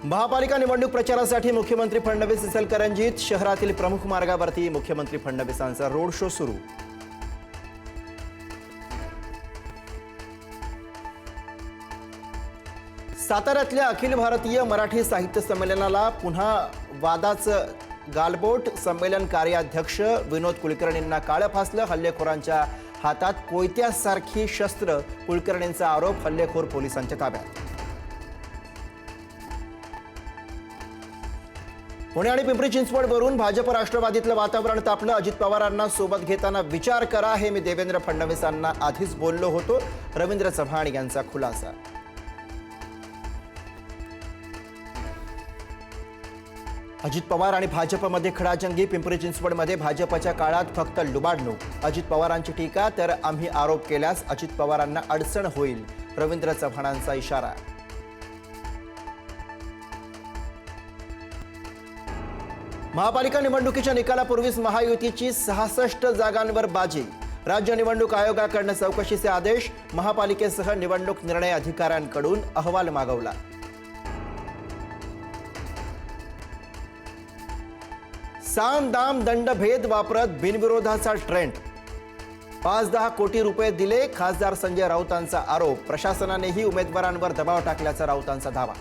महापालिका निवडणूक प्रचारासाठी मुख्यमंत्री फडणवीस इचलकरंजीत शहरातील प्रमुख मार्गावरती मुख्यमंत्री फडणवीसांचा रोड शो सुरू। साताऱ्यातल्या अखिल भारतीय मराठी साहित्य संमेलनाला पुन्हा वादाचं गालबोट। संमेलन कार्याध्यक्ष विनोद कुलकर्णींना काळं फासलं। हल्लेखोरांच्या हातात कोयत्यासारखी शस्त्र। कुलकर्णींचा आरोप, हल्लेखोर पोलिसांच्या ताब्यात। पुणे आणि पिंपरी चिंचवडवरून भाजप राष्ट्रवादीतलं वातावरण तापलं। अजित पवारांना सोबत घेताना विचार करा, हे मी देवेंद्र फडणवीसांना आधीच बोललो होतो। रवींद्र चव्हाण यांचा खुलासा। अजित पवार आणि भाजपमध्ये खडाजंगी। पिंपरी चिंचवडमध्ये भाजपच्या काळात फक्त लुबाडणूक। अजित पवारांची टीका, तर आम्ही आरोप केल्यास अजित पवारांना अडचण होईल। रवींद्र चव्हाणांचा इशारा। महापालिका निवडणुकीच्या निकालापूर्वीच महायुतीची 66 जागांवर बाजी। राज्य निवडणूक आयोगाकडून चौकशीचे आदेश। महापालिकेसह निवडणूक निर्णय अधिकाऱ्यांकडून अहवाल मागवला। साम दाम दंड भेद वापरत बिनविरोधाचा ट्रेंड। 5-10 कोटी रुपये दिले, खासदार संजय राऊतांचा आरोप। प्रशासनानेही उमेदवारांवर दबाव टाकल्याचा राऊतांचा दावा।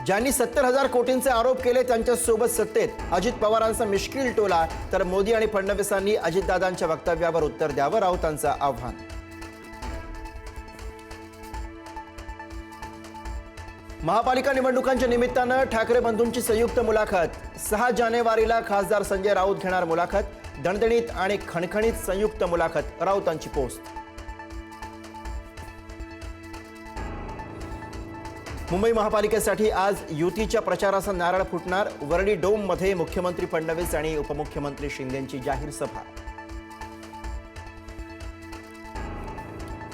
ज्यांनी 70,000 कोटींचे आरोप केले त्यांच्यासोबत सत्तेत अजित पवारांचा मिश्किल टोला, तर मोदी आणि फडणवीसांनी अजितदादांच्या वक्तव्यावर उत्तर द्यावं, राऊतांचं आव्हान। महापालिका निवडणुकांच्या निमित्तानं ठाकरे बंधूंची संयुक्त मुलाखत। 6 जानेवारीला खासदार संजय राऊत घेणार मुलाखत। दणदणीत आणि खणखणीत संयुक्त मुलाखत, राऊतांची पोस्ट। मुंबई महापालिकेसाठी आज युतीच्या प्रचाराचा नारळ फुटणार। वरळी डोममध्ये मुख्यमंत्री फडणवीस आणि उपमुख्यमंत्री शिंदेंची जाहीर सभा।